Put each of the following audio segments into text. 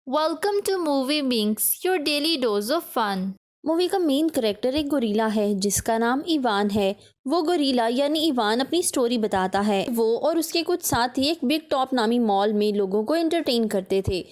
Welcome to Movie Binks, your daily dose of fun. Movie का main character एक गोरीला है जिसका नाम इवान है। वो गोरीला यानी इवान अपनी स्टोरी बताता है। वो और उसके कुछ साथी एक बिग टॉप नामी मॉल में लोगों को एंटरटेन करते थे।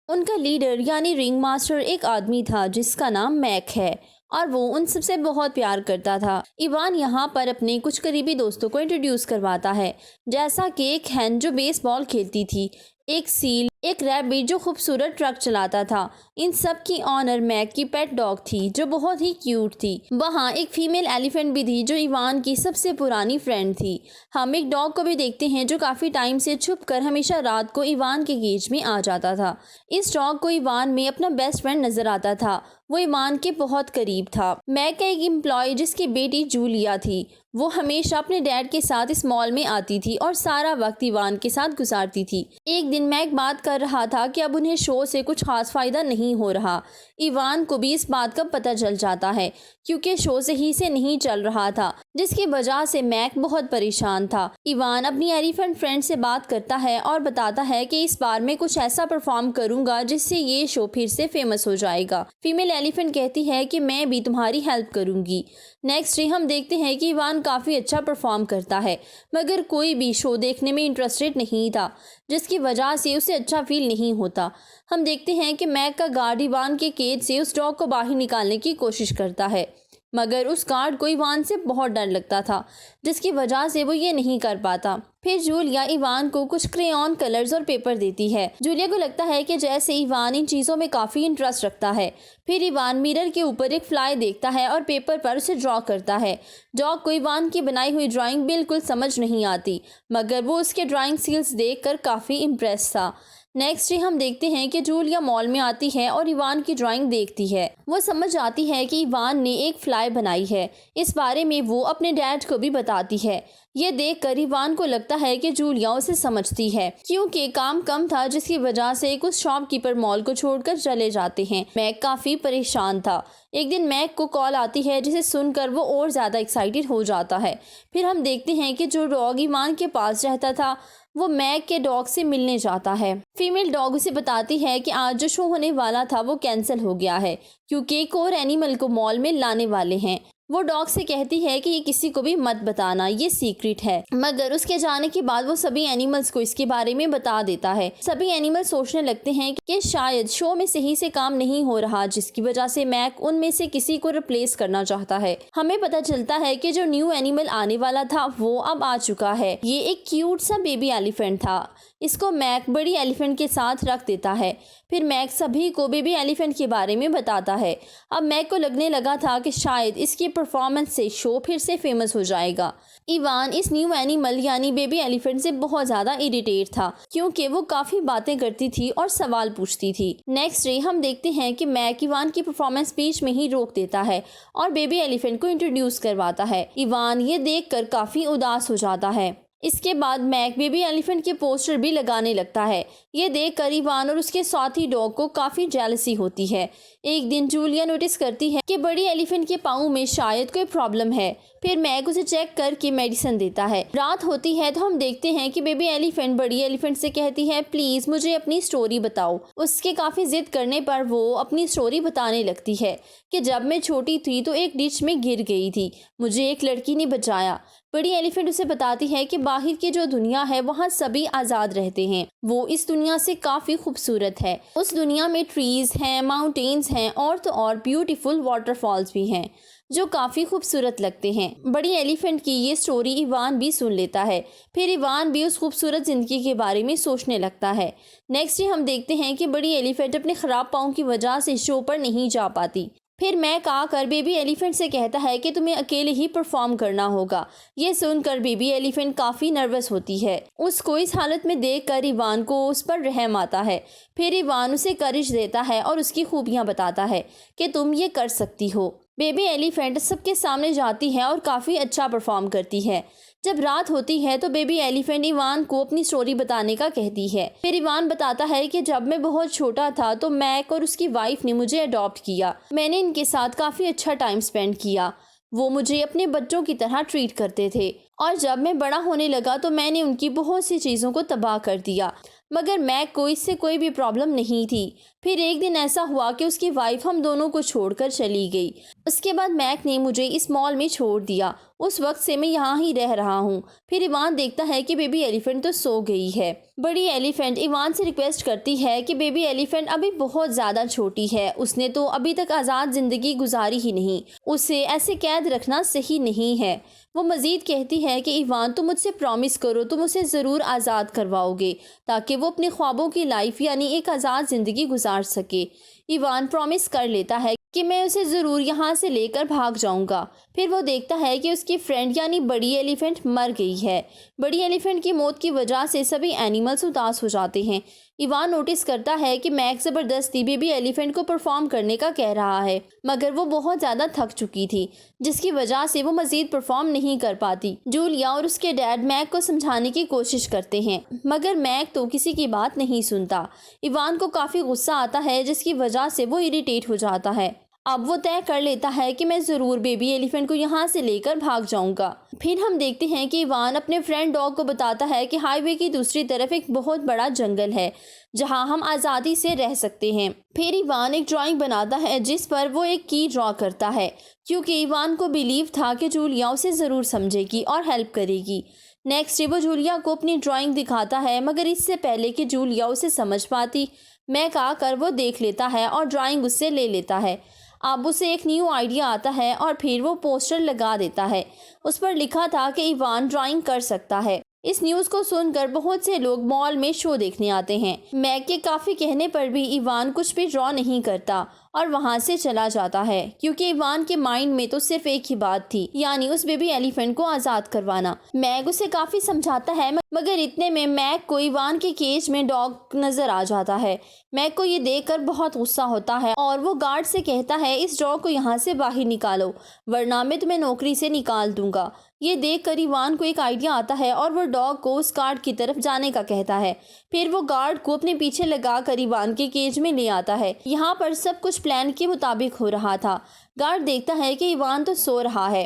उनका लीडर यानी रिंग मास्टर एक आदमी था जिसका नाम मैक है और वो उन सबसे बहुत प्यार करता था। इवान यहाँ पर अपने कुछ करीबी दोस्तों को इंट्रोड्यूस करवाता है, जैसा कि एक हैन जो बेसबॉल खेलती थी, एक सील, एक रैबिट जो खूबसूरत ट्रक चलाता था। इन सब की ऑनर मैक की पेट डॉग थी जो बहुत ही क्यूट थी। वहाँ एक फीमेल एलिफेंट भी थी जो इवान की सबसे पुरानी फ्रेंड थी। हम एक डॉग को भी देखते हैं जो काफ़ी टाइम से छुपकर हमेशा रात को इवान के केज में आ जाता था। इस डॉग को इवान में अपना बेस्ट फ्रेंड नजर आता था। वो इवान के बहुत करीब था। मैक का एक एम्प्लॉय जिसकी बेटी जूलिया थी, वो हमेशा अपने डैड के साथ इस मॉल में आती थी और सारा वक्त इवान के साथ गुजारती थी। एक दिन मैक बात कर रहा था कि अब उन्हें शो से कुछ खास फायदा नहीं हो रहा। इवान को भी इस बात का पता चल जाता है क्योंकि शो सही से नहीं चल रहा था, जिसकी वजह से मैक बहुत परेशान था। इवान अपनी एलिफेंट फ्रेंड से बात करता है और बताता है कि इस बार मैं कुछ ऐसा परफॉर्म करूंगा जिससे ये शो फिर से फेमस हो जाएगा। फीमेल एलिफेंट कहती है कि मैं भी तुम्हारी हेल्प करूंगी। नेक्स्ट डे हम देखते हैं कि इवान काफ़ी अच्छा परफॉर्म करता है, मगर कोई भी शो देखने में इंटरेस्टेड नहीं था, जिसकी वजह से उसे अच्छा फील नहीं होता। हम देखते हैं कि मैक का गार्ड इवान के केज से उस डॉग को बाहर निकालने की कोशिश करता है, मगर उस गार्ड को इवान से बहुत डर लगता था, जिसकी वजह से वो ये नहीं कर पाता। फिर जूलिया इवान को कुछ क्रेयॉन कलर्स और पेपर देती है। जूलिया को लगता है कि जैसे इवान इन चीज़ों में काफ़ी इंटरेस्ट रखता है। फिर इवान मिरर के ऊपर एक फ्लाई देखता है और पेपर पर उसे ड्रॉ करता है। डॉग को इवान की बनाई हुई ड्राइंग बिल्कुल समझ नहीं आती, मगर वो उसके ड्राइंग स्किल्स देखकर काफ़ी इम्प्रेस था। नेक्स्ट डे हम देखते हैं कि जूलिया मॉल में आती है और इवान की ड्राइंग देखती है। वो समझ आती है कि इवान ने एक फ्लाई बनाई है। इस बारे में वो अपने डैड को भी बताती है। ये देखकर इवान को लगता है कि जूलिया उसे समझती है, क्योंकि काम कम था जिसकी वजह से कुछ शॉपकीपर मॉल को छोड़कर चले जाते हैं। मैक काफ़ी परेशान था। एक दिन मैक को कॉल आती है जिसे सुनकर वो और ज़्यादा एक्साइटेड हो जाता है। फिर हम देखते हैं कि जो डॉग इवान के पास रहता था वो मैक के डॉग से मिलने जाता है। फीमेल डॉग उसे बताती है कि आज जो शो होने वाला था वो कैंसिल हो गया है क्योंकि एक और एनिमल को मॉल में लाने वाले हैं। वो डॉग से कहती है कि ये किसी को भी मत बताना, ये सीक्रेट है। मगर उसके जाने के बाद वो सभी एनिमल्स को इसके बारे में बता देता है। सभी एनिमल सोचने लगते हैं कि शायद शो में सही से काम नहीं हो रहा, जिसकी वजह से मैक उनमें से किसी को रिप्लेस करना चाहता है। हमें पता चलता है कि जो न्यू एनिमल आने वाला था वो अब आ चुका है। ये एक क्यूट सा बेबी एलिफेंट था। इसको मैक बड़ी एलिफेंट के साथ रख देता है। फिर मैक सभी को बेबी एलिफेंट के बारे में बताता है। अब मैक को लगने लगा था कि शायद इसकी परफॉर्मेंस से शो फिर से फेमस हो जाएगा। इवान इस न्यू एनिमल यानी बेबी एलिफेंट से बहुत ज़्यादा इरिटेट था, क्योंकि वो काफ़ी बातें करती थी और सवाल पूछती थी। नेक्स्ट डे हम देखते हैं कि मैक इवान की परफॉर्मेंस बीच में ही रोक देता है और बेबी एलिफेंट को इंट्रोड्यूस करवाता है। इवान ये देखकर काफ़ी उदास हो जाता है। इसके बाद मैक बेबी एलिफेंट के पोस्टर भी लगाने लगता है। ये देखकर इवान और उसके साथी डॉग को काफ़ी जेलसी होती है। एक दिन जूलिया नोटिस करती है कि बड़ी एलिफेंट के पाँव में शायद कोई प्रॉब्लम है। फिर मैक उसे चेक करके मेडिसिन देता है। रात होती है तो हम देखते हैं कि बेबी एलिफेंट बड़ी एलिफेंट से कहती है, प्लीज़ मुझे अपनी स्टोरी बताओ। उसके काफ़ी जिद करने पर वो अपनी स्टोरी बताने लगती है कि जब मैं छोटी थी तो एक डिच में गिर गई थी, मुझे एक लड़की ने बचाया। बड़ी एलिफेंट उसे बताती है कि बाहर की जो दुनिया है वहाँ सभी आज़ाद रहते हैं, वो इस दुनिया से काफ़ी खूबसूरत है। उस दुनिया में ट्रीज़ हैं, माउंटेन्स हैं और तो और ब्यूटीफुल वाटरफॉल्स भी हैं जो काफ़ी खूबसूरत लगते हैं। बड़ी एलिफेंट की ये स्टोरी इवान भी सुन लेता है। फिर इवान भी उस खूबसूरत ज़िंदगी के बारे में सोचने लगता है। नेक्स्ट डे हम देखते हैं कि बड़ी एलिफेंट अपने ख़राब पाँव की वजह से शो पर नहीं जा पाती। फिर मैक आकर बेबी एलिफेंट से कहता है कि तुम्हें अकेले ही परफॉर्म करना होगा। ये सुनकर बेबी एलिफेंट काफ़ी नर्वस होती है। उसको इस हालत में देखकर इवान को उस पर रहम आता है। फिर इवान उसे करेज देता है और उसकी खूबियाँ बताता है कि तुम ये कर सकती हो। बेबी एलिफेंट सबके सामने जाती है और काफ़ी अच्छा परफॉर्म करती है। जब रात होती है तो बेबी एलिफेंट इवान को अपनी स्टोरी बताने का कहती है। फिर इवान बताता है कि जब मैं बहुत छोटा था तो मैक और उसकी वाइफ ने मुझे अडॉप्ट किया। मैंने इनके साथ काफ़ी अच्छा टाइम स्पेंड किया। वो मुझे अपने बच्चों की तरह ट्रीट करते थे और जब मैं बड़ा होने लगा तो मैंने उनकी बहुत सी चीज़ों को तबाह कर दिया। मगर मैक को इससे कोई भी प्रॉब्लम नहीं थी। फिर एक दिन ऐसा हुआ कि उसकी वाइफ हम दोनों को छोड़कर चली गई। उसके बाद मैक ने मुझे इस मॉल में छोड़ दिया। उस वक्त से मैं यहाँ ही रह रहा हूँ। फिर इवान देखता है कि बेबी एलिफेंट तो सो गई है। बड़ी एलिफेंट इवान से रिक्वेस्ट करती है कि बेबी एलिफेंट अभी बहुत ज़्यादा छोटी है, उसने तो अभी तक आज़ाद ज़िंदगी गुजारी ही नहीं, उसे ऐसे कैद रखना सही नहीं है। वो मज़ीद कहती है कि इवान तुम मुझसे प्रॉमिस करो, तुम उसे ज़रूर आज़ाद करवाओगे ताकि वो अपने ख्वाबों की लाइफ यानी एक आज़ाद ज़िंदगी गुजार सके। इवान प्रॉमिस कर लेता है कि मैं उसे ज़रूर यहाँ से लेकर भाग जाऊँगा। फिर वो देखता है कि उसकी फ्रेंड यानी बड़ी एलिफेंट मर गई है। बड़ी एलिफेंट की मौत की वजह से सभी एनिमल्स उदास हो जाते हैं। इवान नोटिस करता है कि मैक ज़बरदस्ती बेबी एलिफेंट को परफॉर्म करने का कह रहा है, मगर वो बहुत ज़्यादा थक चुकी थी, जिसकी वजह से वो मज़ीद परफॉर्म नहीं कर पाती। जूलिया और उसके डैड मैक को समझाने की कोशिश करते हैं, मगर मैक तो किसी की बात नहीं सुनता। इवान को काफ़ी गुस्सा आता है, जिसकी वजह से वो इरिटेट हो जाता है। अब वो तय कर लेता है कि मैं ज़रूर बेबी एलिफेंट को यहाँ से लेकर भाग जाऊँगा। फिर हम देखते हैं कि इवान अपने फ्रेंड डॉग को बताता है कि हाईवे की दूसरी तरफ एक बहुत बड़ा जंगल है जहाँ हम आज़ादी से रह सकते हैं। फिर इवान एक ड्राइंग बनाता है जिस पर वो एक की ड्रॉ करता है, क्योंकि इवान को बिलीव था कि जूलिया उसे ज़रूर समझेगी और हेल्प करेगी। नेक्स्ट डे वो जूलिया को अपनी ड्राइंग दिखाता है, मगर इससे पहले कि जूलिया उसे समझ पाती, मैक आकर वो देख लेता है और ड्राइंग उससे ले लेता है। अब उसे एक न्यू आइडिया आता है और फिर वो पोस्टर लगा देता है। उस पर लिखा था कि इवान ड्राइंग कर सकता है। इस न्यूज़ को सुनकर बहुत से लोग मॉल में शो देखने आते हैं। मैक के काफ़ी कहने पर भी इवान कुछ भी ड्रॉ नहीं करता और वहाँ से चला जाता है, क्योंकि इवान के माइंड में तो सिर्फ एक ही बात थी, यानी उस बेबी एलिफेंट को आज़ाद करवाना। मैक उसे काफ़ी समझाता है, मगर इतने में मैक को इवान के केज में डॉग नज़र आ जाता है। मैक को ये देखकर बहुत गुस्सा होता है और वो गार्ड से कहता है इस डॉग को यहाँ से बाहर निकालो, वरना मैं तुम्हें नौकरी से निकाल दूंगा। ये देखकर इवान को एक आइडिया आता है और वो डॉग को उस गार्ड की तरफ जाने का कहता है। फिर वो गार्ड को अपने पीछे लगाकर इवान के केज में ले आता है। यहाँ पर सब कुछ प्लान के मुताबिक हो रहा था। गार्ड देखता है कि इवान तो सो रहा है।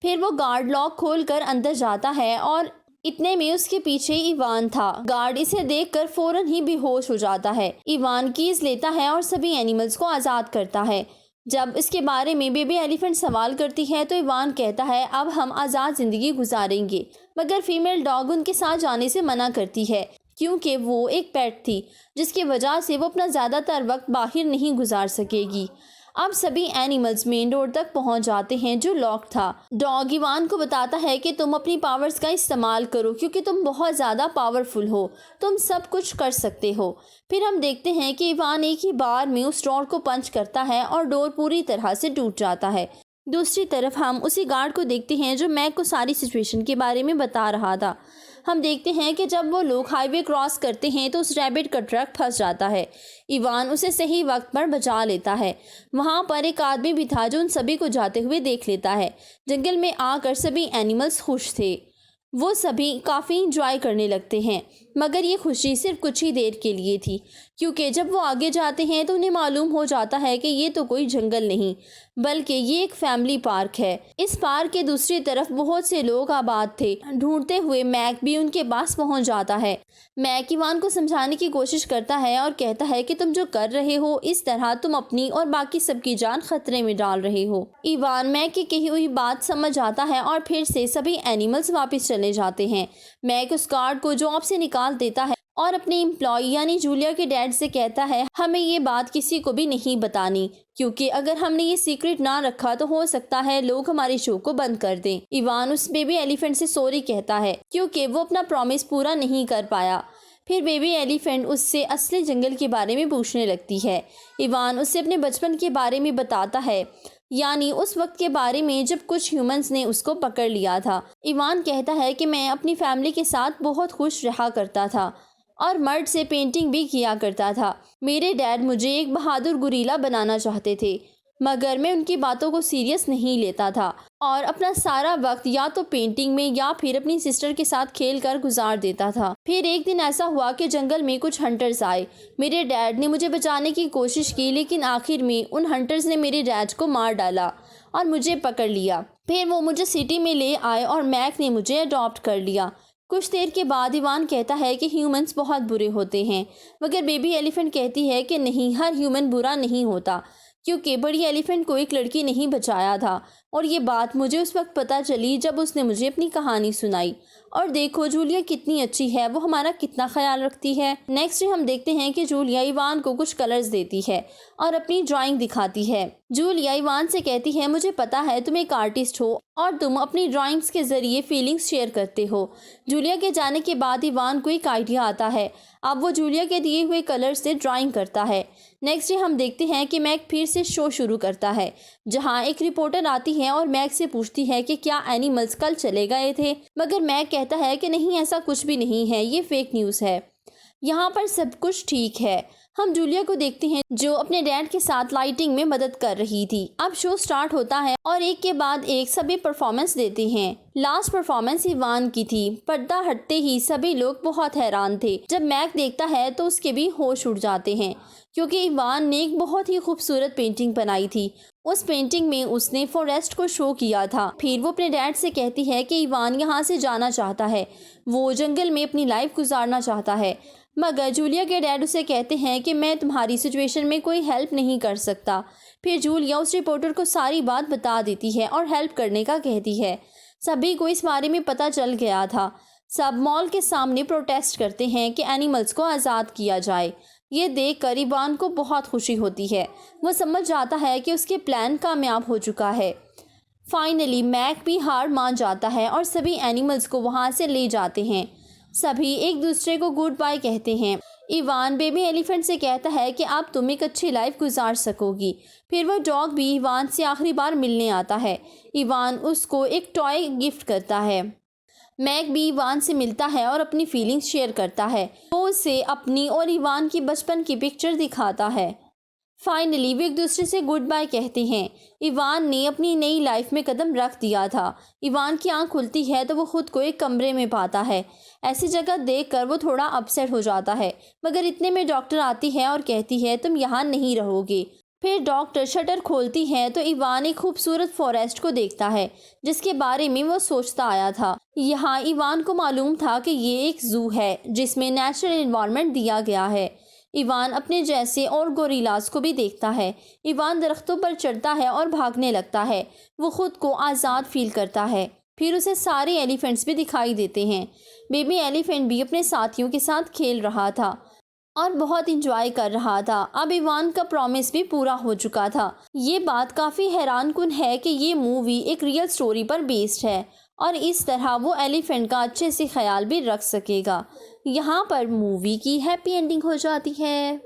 फिर वो गार्ड लॉक खोलकर अंदर जाता है और इतने में उसके पीछे इवान था। गार्ड इसे देखकर फौरन ही बेहोश हो जाता है। इवान कीज लेता है और सभी एनिमल्स को आज़ाद करता है। जब इसके बारे में बेबी एलिफेंट सवाल करती है तो इवान कहता है अब हम आज़ाद ज़िंदगी गुजारेंगे, मगर फीमेल डॉग उनके साथ जाने से मना करती है, क्योंकि वो एक पेट थी जिसकी वजह से वो अपना ज़्यादातर वक्त बाहर नहीं गुजार सकेगी। अब सभी एनिमल्स मेन डोर तक पहुंच जाते हैं जो लॉक था। डॉग इवान को बताता है कि तुम अपनी पावर्स का इस्तेमाल करो, क्योंकि तुम बहुत ज़्यादा पावरफुल हो, तुम सब कुछ कर सकते हो। फिर हम देखते हैं कि इवान एक ही बार में उस डोर को पंच करता है और डोर पूरी तरह से टूट जाता है। दूसरी तरफ हम उसी गार्ड को देखते हैं जो मैक को सारी सिचुएशन के बारे में बता रहा था। हम देखते हैं कि जब वो लोग हाईवे क्रॉस करते हैं तो उस रैबिट का ट्रक फंस जाता है। इवान उसे सही वक्त पर बचा लेता है। वहाँ पर एक आदमी भी था जो उन सभी को जाते हुए देख लेता है। जंगल में आकर सभी एनिमल्स खुश थे, वो सभी काफ़ी इंजॉय करने लगते हैं, मगर ये खुशी सिर्फ कुछ ही देर के लिए थी, क्योंकि जब वो आगे जाते हैं तो उन्हें मालूम हो जाता है कि ये तो कोई जंगल नहीं बल्कि ये एक फैमिली पार्क है। इस पार्क के दूसरी तरफ बहुत से लोग आबाद थे। ढूंढते हुए मैक भी उनके पास पहुंच जाता है। मैक इवान को समझाने की कोशिश करता है और कहता है कि तुम जो कर रहे हो इस तरह तुम अपनी और बाकी सबकी जान खतरे में डाल रहे हो। इवान मैक की कही हुई बात समझ आता है और फिर से सभी एनिमल्स वापस चले जाते हैं। मैक उस गार्ड को जॉब से निकाल देता है और अपने एम्प्लॉय यानी जूलिया के डैड से कहता है हमें ये बात किसी को भी नहीं बतानी, क्योंकि अगर हमने ये सीक्रेट ना रखा तो हो सकता है लोग हमारे शो को बंद कर दें। इवान उस बेबी एलिफेंट से सॉरी कहता है क्योंकि वो अपना प्रॉमिस पूरा नहीं कर पाया। फिर बेबी एलिफेंट उससे असली जंगल के बारे में पूछने लगती है। इवान उससे अपने बचपन के बारे में बताता है, यानी उस वक्त के बारे में जब कुछ ह्यूमंस ने उसको पकड़ लिया था। इवान कहता है कि मैं अपनी फैमिली के साथ बहुत खुश रहा करता था और मर्ड से पेंटिंग भी किया करता था। मेरे डैड मुझे एक बहादुर गुरीला बनाना चाहते थे, मगर मैं उनकी बातों को सीरियस नहीं लेता था और अपना सारा वक्त या तो पेंटिंग में या फिर अपनी सिस्टर के साथ खेल कर गुजार देता था। फिर एक दिन ऐसा हुआ कि जंगल में कुछ हंटर्स आए। मेरे डैड ने मुझे बचाने की कोशिश की, लेकिन आखिर में उन हंटर्स ने मेरे डैड को मार डाला और मुझे पकड़ लिया। फिर वो मुझे सिटी में ले आए और मैक ने मुझे अडॉप्ट कर लिया। कुछ देर के बाद इवान कहता है कि ह्यूमंस बहुत बुरे होते हैं, मगर बेबी एलिफेंट कहती है कि नहीं, हर ह्यूमन बुरा नहीं होता, क्योंकि बड़ी एलिफेंट को एक लड़की नहीं बचाया था। और ये बात मुझे उस वक्त पता चली जब उसने मुझे अपनी कहानी सुनाई। और देखो जूलिया कितनी अच्छी है, वो हमारा कितना ख्याल रखती है। नेक्स्ट हम देखते हैं कि जूलिया इवान को कुछ कलर्स देती है और अपनी ड्राइंग दिखाती है। जूलिया इवान से कहती है, मुझे पता है तुम एक आर्टिस्ट हो और तुम अपनी ड्राइंग्स के ज़रिए फीलिंग्स शेयर करते हो। जूलिया के जाने के बाद इवान को एक आइडिया आता है। अब वो जूलिया के दिए हुए कलर से ड्राइंग करता है। नेक्स्ट हम देखते हैं कि मैक फिर से शो शुरू करता है, जहां एक रिपोर्टर आती है और मैक से पूछती है कि क्या एनिमल्स कल चले गए थे, मगर मैक कहता है कि नहीं, ऐसा कुछ भी नहीं है, ये फेक न्यूज़ है, यहाँ पर सब कुछ ठीक है। हम जूलिया को देखते हैं जो अपने डैड के साथ लाइटिंग में मदद कर रही थी। अब शो स्टार्ट होता है और एक के बाद एक सभी परफॉर्मेंस देते हैं। लास्ट परफॉर्मेंस इवान की थी। पर्दा हटते ही सभी लोग बहुत हैरान थे। जब मैक देखता है तो उसके भी होश उड़ जाते हैं, क्योंकि इवान ने एक बहुत ही खूबसूरत पेंटिंग बनाई थी। उस पेंटिंग में उसने फॉरेस्ट को शो किया था। फिर वो अपने डैड से कहती है कि इवान यहाँ से जाना चाहता है, वो जंगल में अपनी लाइफ गुजारना चाहता है। मगर जूलिया के डैड उसे कहते हैं कि मैं तुम्हारी सिचुएशन में कोई हेल्प नहीं कर सकता। फिर जूलिया उस रिपोर्टर को सारी बात बता देती है और हेल्प करने का कहती है। सभी को इस बारे में पता चल गया था। सब मॉल के सामने प्रोटेस्ट करते हैं कि एनिमल्स को आज़ाद किया जाए। ये देखकर इवान को बहुत खुशी होती है। वो समझ जाता है कि उसके प्लान कामयाब हो चुका है। फाइनली मैक भी हार मान जाता है और सभी एनिमल्स को वहाँ से ले जाते हैं। सभी एक दूसरे को गुड बाय कहते हैं। इवान बेबी एलिफेंट से कहता है कि अब तुम एक अच्छी लाइफ गुजार सकोगी। फिर वो डॉग भी इवान से आखिरी बार मिलने आता है। इवान उसको एक टॉय गिफ्ट करता है। मैक भी इवान से मिलता है और अपनी फीलिंग्स शेयर करता है। वो उसे अपनी और इवान की बचपन की पिक्चर दिखाता है। फाइनली वे एक दूसरे से गुड बाय कहते हैं। इवान ने अपनी नई लाइफ में कदम रख दिया था। इवान की आंख खुलती है तो वो खुद को एक कमरे में पाता है। ऐसी जगह देखकर वो थोड़ा अपसेट हो जाता है, मगर इतने में डॉक्टर आती है और कहती है तुम यहाँ नहीं रहोगे। फिर डॉक्टर शटर खोलती है तो इवान एक खूबसूरत फॉरेस्ट को देखता है, जिसके बारे में वो सोचता आया था। यहाँ इवान को मालूम था कि ये एक जू है जिसमें नेचुरल एनवायरनमेंट दिया गया है। इवान अपने जैसे और गोरिल्लास को भी देखता है। इवान दरख्तों पर चढ़ता है और भागने लगता है। वो खुद को आज़ाद फील करता है। फिर उसे सारे एलिफेंट्स भी दिखाई देते हैं। बेबी एलिफेंट भी अपने साथियों के साथ खेल रहा था और बहुत इंजॉय कर रहा था। अब इवान का प्रॉमिस भी पूरा हो चुका था। ये बात काफ़ी हैरानकुन है कि ये मूवी एक रियल स्टोरी पर बेस्ड है और इस तरह वो एलिफेंट का अच्छे से ख्याल भी रख सकेगा। यहाँ पर मूवी की हैप्पी एंडिंग हो जाती है।